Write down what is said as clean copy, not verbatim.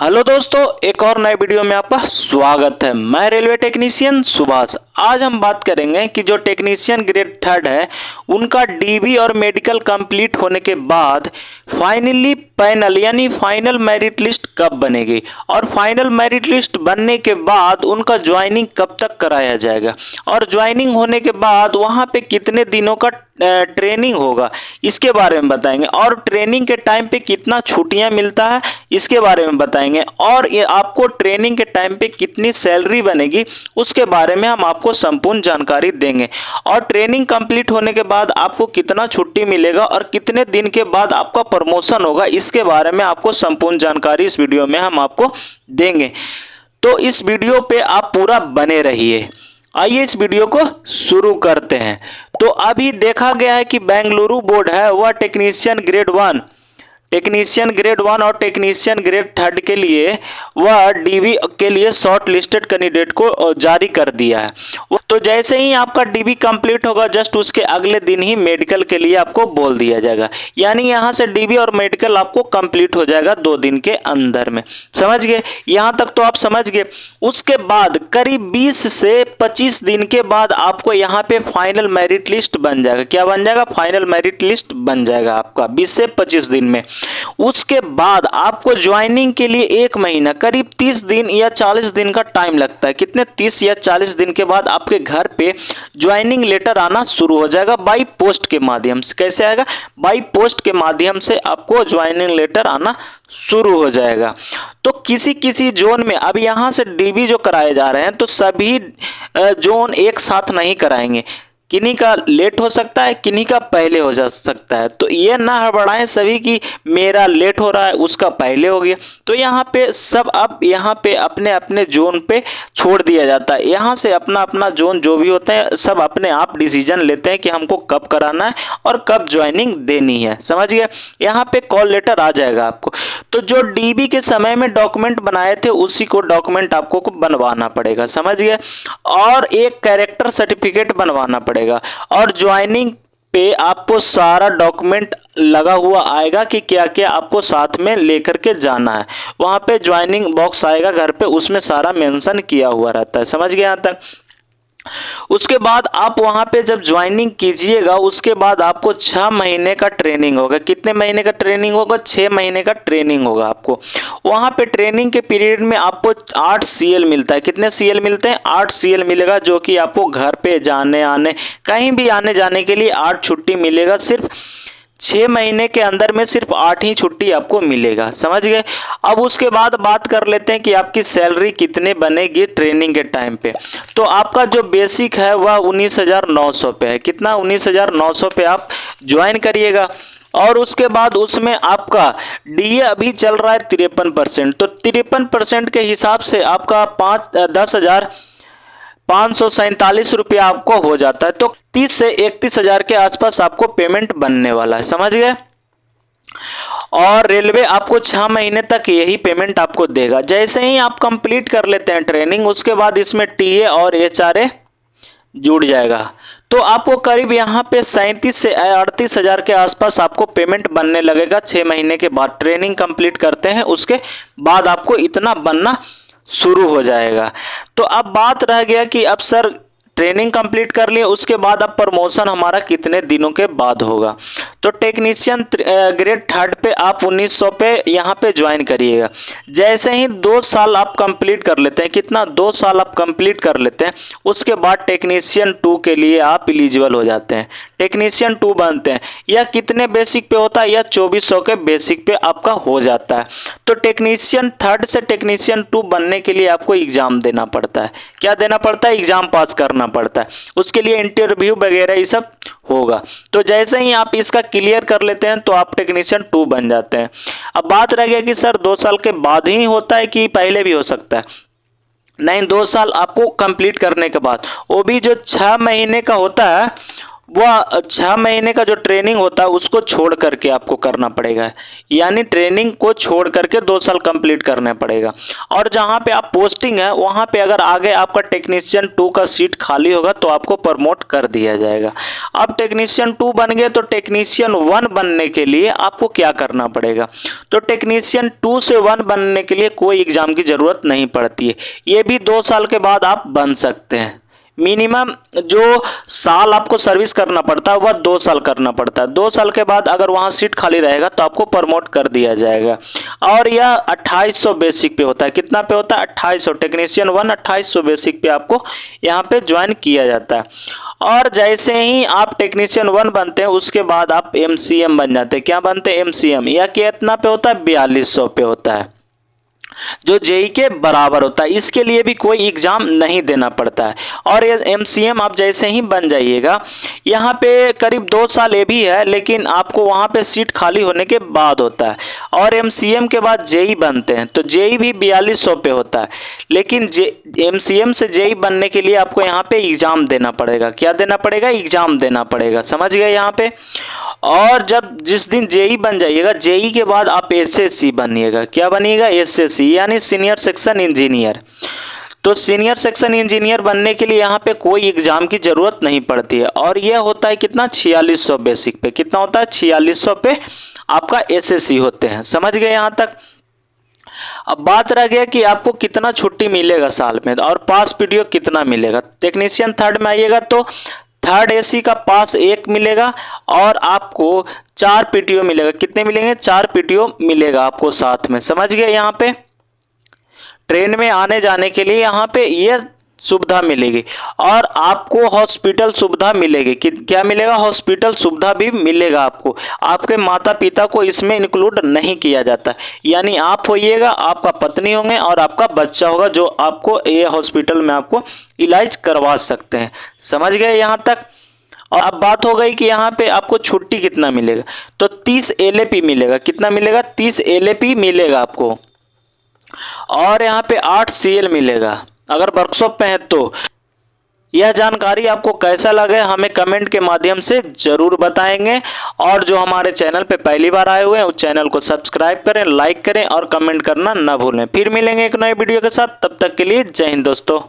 Hello दोस्तों, एक और नए वीडियो में आपका स्वागत है। मैं रेलवे टेक्नीशियन सुभाष। आज हम बात करेंगे कि जो टेक्नीशियन ग्रेड थर्ड है उनका डीबी और मेडिकल कंप्लीट होने के बाद फाइनली पैनल यानी फाइनल मेरिट लिस्ट कब बनेगी और फाइनल मेरिट लिस्ट बनने के बाद उनका ज्वाइनिंग कब तक कराया जाएगा और ज्वाइनिंग होने के बाद वहाँ पे कितने दिनों का ट्रेनिंग होगा, इसके बारे में बताएंगे। और ट्रेनिंग के टाइम पे कितना छुट्टियां मिलता है इसके बारे में बताएंगे। और ये आपको ट्रेनिंग के टाइम पे कितनी सैलरी बनेगी उसके बारे में हम आपको संपूर्ण जानकारी देंगे। और ट्रेनिंग कंप्लीट होने के बाद आपको कितना छुट्टी मिलेगा और कितने दिन के बाद आपका प्रमोशन होगा, इसके बारे में आपको संपूर्ण जानकारी इस वीडियो में हम आपको देंगे। तो इस वीडियो पे आप पूरा बने रहिए। आइए इस वीडियो को शुरू करते हैं। तो अभी देखा गया है कि बेंगलुरु बोर्ड है वह टेक्नीशियन ग्रेड वन और टेक्नीशियन ग्रेड थर्ड के लिए वह डीबी के लिए शॉर्ट लिस्टेड कैंडिडेट को जारी कर दिया है। तो जैसे ही आपका डीबी कंप्लीट होगा जस्ट उसके अगले दिन ही मेडिकल के लिए आपको बोल दिया जाएगा। यानी यहाँ से डीबी और मेडिकल आपको कंप्लीट हो जाएगा 2 दिन के अंदर में। समझ गए? यहाँ तक तो आप समझ गए। उसके बाद करीब 20 से 25 दिन के बाद आपको यहाँ पे फाइनल मेरिट लिस्ट बन जाएगा। क्या बन जाएगा? फाइनल मेरिट लिस्ट बन जाएगा आपका 20 से 25 दिन में। उसके बाद आपको ज्वाइनिंग के लिए 1 महीना करीब 30 दिन या 40 दिन का टाइम लगता है। कितने? 30 या 40 दिन के बाद आपके घर पे ज्वाइनिंग लेटर आना शुरू हो जाएगा बाई पोस्ट के माध्यम से। कैसे आएगा? बाई पोस्ट के माध्यम से आपको ज्वाइनिंग लेटर आना शुरू हो जाएगा। तो किसी किसी जोन में अब यहाँ से डीबी जो कराए जा रहे हैं तो सभी जोन एक साथ नहीं कराएंगे। किन्हीं का लेट हो सकता है, किन्हीं का पहले हो जा सकता है। तो ये ना हड़बड़ाएं सभी कि मेरा लेट हो रहा है उसका पहले हो गया। तो यहाँ पे सब अब यहाँ पे अपने अपने जोन पे छोड़ दिया जाता है। यहाँ से अपना अपना जोन जो भी होते हैं सब अपने आप डिसीजन लेते हैं कि हमको कब कराना है और कब ज्वाइनिंग देनी है। समझ गए? यहाँ पे कॉल लेटर आ जाएगा आपको। तो जो डीबी के समय में डॉक्यूमेंट बनाए थे उसी को डॉक्यूमेंट आपको बनवाना पड़ेगा। समझ गए? और एक कैरेक्टर सर्टिफिकेट बनवाना पड़ेगा। और ज्वाइनिंग पे आपको सारा डॉक्यूमेंट लगा हुआ आएगा कि क्या क्या आपको साथ में लेकर के जाना है। वहां पे ज्वाइनिंग बॉक्स आएगा घर पे, उसमें सारा मेंशन किया हुआ रहता है। समझ गए यहाँ तक? उसके बाद आप वहां पे जब ज्वाइनिंग कीजिएगा उसके बाद आपको 6 महीने का ट्रेनिंग होगा। कितने महीने का ट्रेनिंग होगा? 6 महीने का ट्रेनिंग होगा आपको। वहां पे ट्रेनिंग के पीरियड में आपको 8 सीएल मिलता है। कितने सीएल मिलते हैं? 8 सीएल मिलेगा, जो कि आपको घर पे जाने आने कहीं भी आने जाने के लिए 8 छुट्टी मिलेगा। सिर्फ 6 महीने के अंदर में सिर्फ 8 ही छुट्टी आपको मिलेगा। समझ गए? अब उसके बाद बात कर लेते हैं कि आपकी सैलरी कितने बनेगी ट्रेनिंग के टाइम पे। तो आपका जो बेसिक है वह 19,900 पे है। कितना? 19,900 पे आप ज्वाइन करिएगा। और उसके बाद उसमें आपका डीए अभी चल रहा है 53%। तो 53% के हिसाब से आपका 10,547 रुपया आपको हो जाता है। तो 30 से 31,000 के आसपास आपको पेमेंट बनने वाला है। समझ गए? और रेलवे आपको 6 महीने तक यही पेमेंट आपको देगा। जैसे ही आप कंप्लीट कर लेते हैं ट्रेनिंग उसके बाद इसमें टीए और एचआरए जुड़ जाएगा। तो आपको करीब यहाँ पे 37 से 38,000 के आसपास आपको पेमेंट बनने लगेगा 6 महीने के बाद। ट्रेनिंग कंप्लीट करते हैं उसके बाद आपको इतना बनना शुरू हो जाएगा। तो अब बात रह गया कि अब सर ट्रेनिंग कंप्लीट कर लिए उसके बाद अब प्रमोशन हमारा कितने दिनों के बाद होगा। तो टेक्नीशियन ग्रेड थर्ड पे आप 1900 पे यहाँ पे ज्वाइन करिएगा। जैसे ही 2 साल आप कंप्लीट कर लेते हैं, कितना? 2 साल आप कंप्लीट कर लेते हैं उसके बाद टेक्नीशियन 2 के लिए आप एलिजिबल हो जाते हैं। टेक्नीशियन 2 बनते हैं। यह कितने बेसिक पे होता है? यह 2400 के बेसिक पे आपका हो जाता है। तो टेक्नीशियन थर्ड से टेक्नीशियन 2 बनने के लिए आपको एग्जाम देना पड़ता है। क्या देना पड़ता है? एग्जाम पास करना पड़ता है। उसके लिए इंटरव्यू वगैरह ये सब होगा। तो जैसे ही आप इसका क्लियर कर लेते हैं तो आप टेक्नीशियन 2 बन जाते हैं। अब बात रह गया कि सर 2 साल के बाद ही होता है कि पहले भी हो सकता है? नहीं, 2 साल आपको कंप्लीट करने के बाद। वो भी जो 6 महीने का होता है वह 6 महीने का जो ट्रेनिंग होता है उसको छोड़ करके आपको करना पड़ेगा, यानी ट्रेनिंग को छोड़ करके 2 साल कंप्लीट करना पड़ेगा। और जहाँ पे आप पोस्टिंग है वहाँ पे अगर आगे आपका टेक्नीशियन 2 का सीट खाली होगा तो आपको प्रमोट कर दिया जाएगा। अब टेक्नीशियन 2 बन गए तो टेक्नीशियन 1 बनने के लिए आपको क्या करना पड़ेगा, तो टेक्नीशियन 2 से 1 बनने के लिए कोई एग्ज़ाम की ज़रूरत नहीं पड़ती है, ये भी 2 साल के बाद आप बन सकते हैं। मिनिमम जो साल आपको सर्विस करना पड़ता है वह 2 साल करना पड़ता है। 2 साल के बाद अगर वहाँ सीट खाली रहेगा तो आपको प्रमोट कर दिया जाएगा। और यह 2800 बेसिक पे होता है। कितना पे होता है? 2800। टेक्नीशियन 1 2800 बेसिक पे आपको यहाँ पे ज्वाइन किया जाता है। और जैसे ही आप टेक्नीशियन 1 बनते हैं उसके बाद आप MCM बन जाते हैं। क्या बनते हैं? MCM। यह कितना पे होता है? 4200 पे होता है, जो जेई के बराबर होता है। इसके लिए भी कोई एग्जाम नहीं देना पड़ता है। और ये MCM आप जैसे ही बन जाइएगा, यहाँ पे करीब 2 साल ये भी है, लेकिन आपको वहाँ पे सीट खाली होने के बाद होता है। और MCM के बाद जेई बनते हैं तो जेई भी 4200 पे होता है, लेकिन MCM से जेई बनने के लिए आपको यहाँ पे एग्जाम देना पड़ेगा। क्या देना पड़ेगा? एग्जाम देना पड़ेगा। समझ गए यहाँ पे? और जब जिस दिन जेई बन जाइएगा, जेई के बाद आप SSC बनिएगा। क्या बनिएगा? SSC यानी सीनियर सेक्शन इंजीनियर। तो सीनियर सेक्शन इंजीनियर बनने के लिए यहाँ पे कोई एग्जाम की ज़रूरत नहीं पड़ती है। और यह होता है कितना? 4600 बेसिक पे। कितना होता है? 4600 पे आपका SSC होते हैं। समझ गए यहाँ तक? अब बात रह गया कि आपको कितना छुट्टी मिलेगा साल में और पास पीटीओ कितना मिलेगा। टेक्नीशियन 3rd में आइएगा तो 3rd AC का पास 1 मिलेगा और आपको 4 PTO मिलेगा। कितने मिलेंगे? 4 PTO मिलेगा आपको साथ में। समझ गए? यहाँ पे ट्रेन में आने जाने के लिए यहाँ पे ये सुविधा मिलेगी। और आपको हॉस्पिटल सुविधा मिलेगी। क्या मिलेगा? हॉस्पिटल सुविधा भी मिलेगा आपको। आपके माता पिता को इसमें इंक्लूड नहीं किया जाता, यानी आप होइएगा, आपका पत्नी होंगे और आपका बच्चा होगा जो आपको ये हॉस्पिटल में आपको इलाज करवा सकते हैं। समझ गए यहाँ तक? और अब बात हो गई कि यहाँ पे आपको छुट्टी कितना मिलेगा, तो 30 LAP मिलेगा। कितना मिलेगा? 30 LAP मिलेगा आपको। और यहाँ पे 8 CL मिलेगा अगर वर्कशॉप पे है तो। यह जानकारी आपको कैसा लगे हमें कमेंट के माध्यम से ज़रूर बताएंगे। और जो हमारे चैनल पे पहली बार आए हुए हैं उस चैनल को सब्सक्राइब करें, लाइक करें और कमेंट करना ना भूलें। फिर मिलेंगे एक नए वीडियो के साथ, तब तक के लिए जय हिंद दोस्तों।